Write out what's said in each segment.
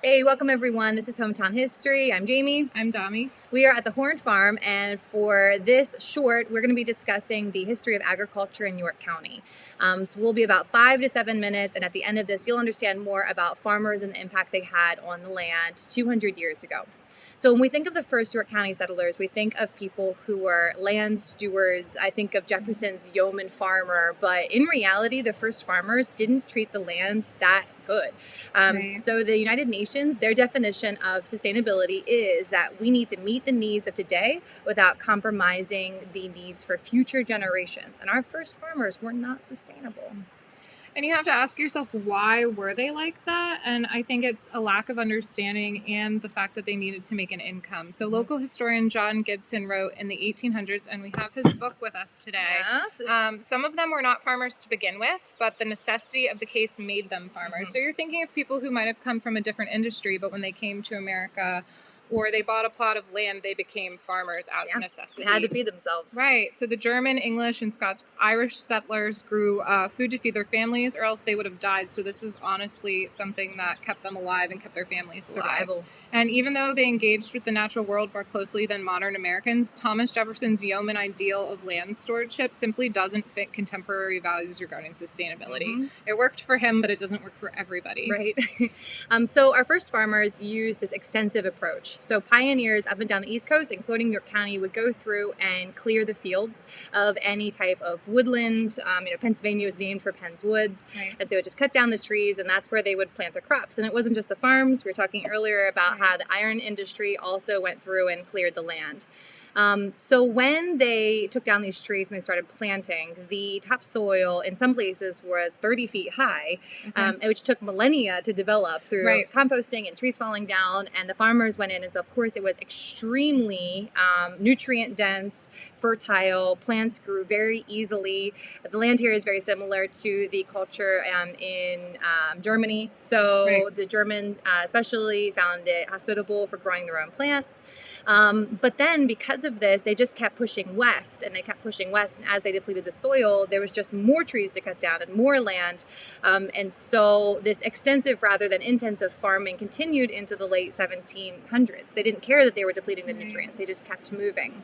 Hey, welcome everyone. This is Hometown History. I'm Jamie. I'm Domi. We are at the Horn Farm, and for this short, we're going to be discussing the history of agriculture in York County. So we'll be about 5 to 7 minutes, and at the end of this, you'll understand more about farmers and the impact they had on the land 200 years ago. So when we think of the first York County settlers, we think of people who were land stewards. I think of Jefferson's yeoman farmer, but in reality, the first farmers didn't treat the land that good. Right. So the United Nations, their definition of sustainability is that we need to meet the needs of today without compromising the needs for future generations. And our first farmers were not sustainable. And you have to ask yourself, why were they like that? And I think it's a lack of understanding and the fact that they needed to make an income. So local historian John Gibson wrote in the 1800s, and we have his book with us today. Yes. Some of them were not farmers to begin with, but the necessity of the case made them farmers. So you're thinking of people who might have come from a different industry, but when they came to America, or they bought a plot of land, they became farmers out of necessity. They had to feed themselves. Right. So the German, English, and Irish settlers grew food to feed their families, or else they would have died. So this was honestly something that kept them alive and kept their families alive. Survival. And even though they engaged with the natural world more closely than modern Americans, Thomas Jefferson's yeoman ideal of land stewardship simply doesn't fit contemporary values regarding sustainability. It worked for him, but it doesn't work for everybody. Right. So our first farmers used this extensive approach. So pioneers up and down the East Coast, including York County, would go through and clear the fields of any type of woodland. Pennsylvania was named for Penn's Woods. Right. And they would just cut down the trees, and that's where they would plant their crops. And it wasn't just the farms. We were talking earlier about how the iron industry also went through and cleared the land. So when they took down these trees and they started planting, the topsoil in some places was 30 feet high, which took millennia to develop through composting and trees falling down. And the farmers went in, and so of course it was extremely nutrient dense, fertile. Plants grew very easily. The land here is very similar to the culture in Germany. So the German especially found it hospitable for growing their own plants. But then because of this, they just kept pushing west, and they kept pushing west, and as they depleted the soil, there was just more trees to cut down and more land, and so this extensive rather than intensive farming continued into the late 1700s. They didn't care that they were depleting the nutrients, they just kept moving.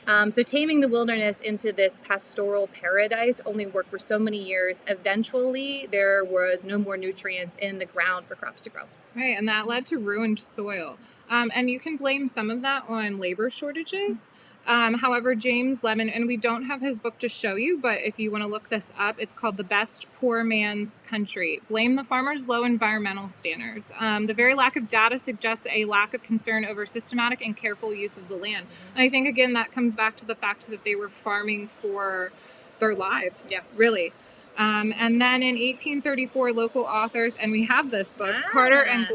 So taming the wilderness into this pastoral paradise only worked for so many years. Eventually, there was no more nutrients in the ground for crops to grow. Right, and that led to ruined soil. And you can blame some of that on labor shortages. However, James Lemon, and we don't have his book to show you, but if you want to look this up, it's called The Best Poor Man's Country. Blame the farmers' low environmental standards. The very lack of data suggests a lack of concern over systematic and careful use of the land. And I think, again, that comes back to the fact that they were farming for their lives, really. And then in 1834, local authors, and we have this book, Carter and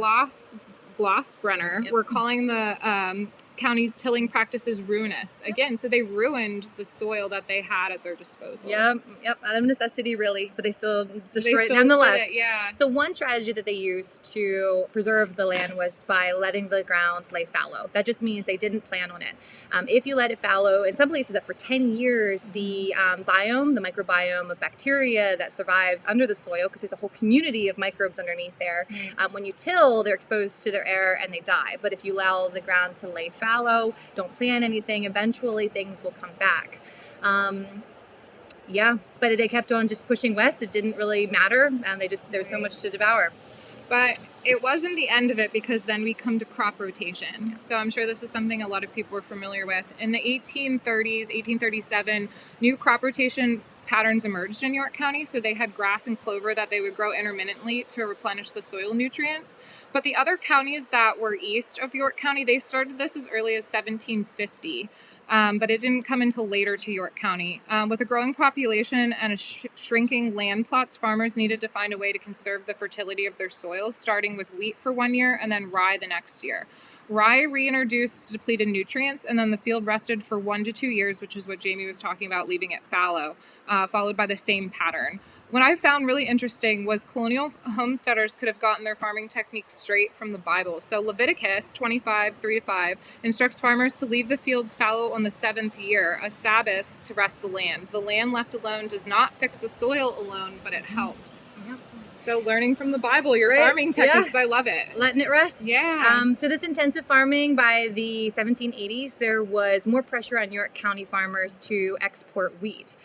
Glossbrenner, were calling the county's tilling practices ruinous. Again, so they ruined the soil that they had at their disposal. Yep, out of necessity, really, but they still destroyed it nonetheless. So one strategy that they used to preserve the land was by letting the ground lay fallow. That just means they didn't plan on it. If you let it fallow, in some places up for 10 years, the biome, the microbiome of bacteria that survives under the soil, because there's a whole community of microbes underneath there, when you till, they're exposed to their air and they die. But if you allow the ground to lay fallow, don't plant anything, eventually things will come back. But they kept on just pushing west. It didn't really matter, and there was so much to devour. But it wasn't the end of it, because then we come to crop rotation. So I'm sure this is something a lot of people are familiar with. In the 1830s, 1837, new crop rotation patterns emerged in York County. So they had grass and clover that they would grow intermittently to replenish the soil nutrients. But the other counties that were east of York County, they started this as early as 1750. But it didn't come until later to York County. With a growing population and a shrinking land plots, farmers needed to find a way to conserve the fertility of their soil, starting with wheat for 1 year and then rye the next year. Rye reintroduced depleted nutrients, and then the field rested for 1 to 2 years, which is what Jamie was talking about, leaving it fallow, followed by the same pattern. What I found really interesting was colonial homesteaders could have gotten their farming techniques straight from the Bible. So Leviticus 25:3-5 instructs farmers to leave the fields fallow on the 7th year, a Sabbath, to rest the land. The land left alone does not fix the soil alone, but it helps. Yep. So learning from the Bible, your Right, farming techniques, I love it. Letting it rest. Yeah. So this intensive farming by the 1780s, there was more pressure on York County farmers to export wheat.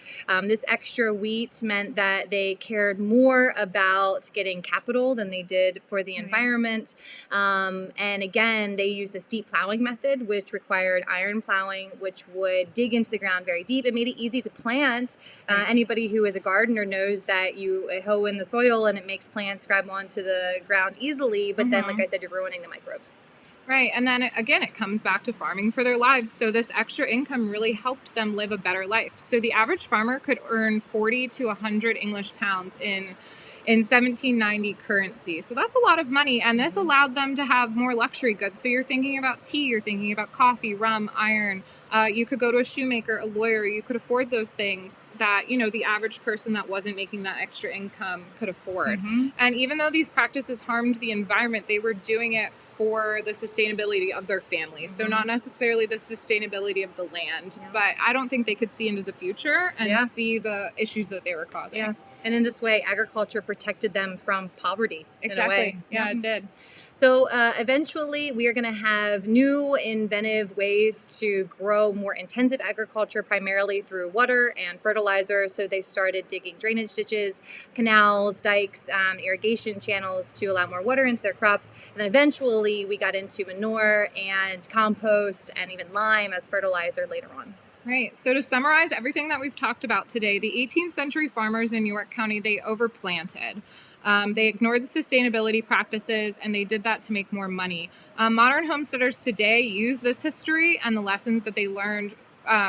This extra wheat meant that they cared more about getting capital than they did for the environment. And again, they used this deep plowing method, which required iron plowing, which would dig into the ground very deep. It made it easy to plant. Anybody who is a gardener knows that you hoe in the soil and it makes plants grab onto the ground easily, but then, like I said, you're ruining the microbes. Right. And then again, it comes back to farming for their lives. So this extra income really helped them live a better life. So the average farmer could earn 40 to 100 English pounds in 1790 currency. So that's a lot of money. And this allowed them to have more luxury goods. So you're thinking about tea, you're thinking about coffee, rum, iron. You could go to a shoemaker, a lawyer. You could afford those things that, the average person that wasn't making that extra income could afford. And even though these practices harmed the environment, they were doing it for the sustainability of their families. So not necessarily the sustainability of the land, but I don't think they could see into the future and see the issues that they were causing. Yeah. And in this way, agriculture protected them from poverty. Exactly. Yeah, it did. So eventually, we are going to have new inventive ways to grow more intensive agriculture, primarily through water and fertilizer. So they started digging drainage ditches, canals, dikes, irrigation channels to allow more water into their crops. And then eventually, we got into manure and compost and even lime as fertilizer later on. Right. So to summarize everything that we've talked about today, the 18th century farmers in York County, they overplanted. They ignored the sustainability practices, and they did that to make more money. Modern homesteaders today use this history and the lessons that they learned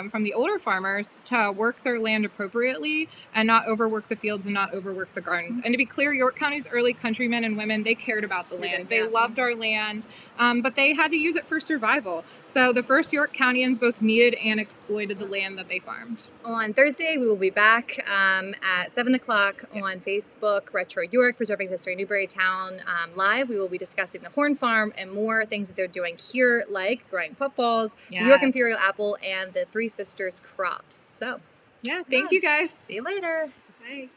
from the older farmers to work their land appropriately and not overwork the fields and not overwork the gardens. And to be clear, York County's early countrymen and women, they cared about the land. They loved our land, but they had to use it for survival. So the first York Countyans both needed and exploited the land that they farmed. On Thursday, we will be back at 7 o'clock on Facebook, Retro York, Preserving History Newburytown Live. We will be discussing the Horn Farm and more things that they're doing here, like growing puffballs, the York Imperial Apple, and the Three Sisters crops. So, thank you guys. See you later. Bye.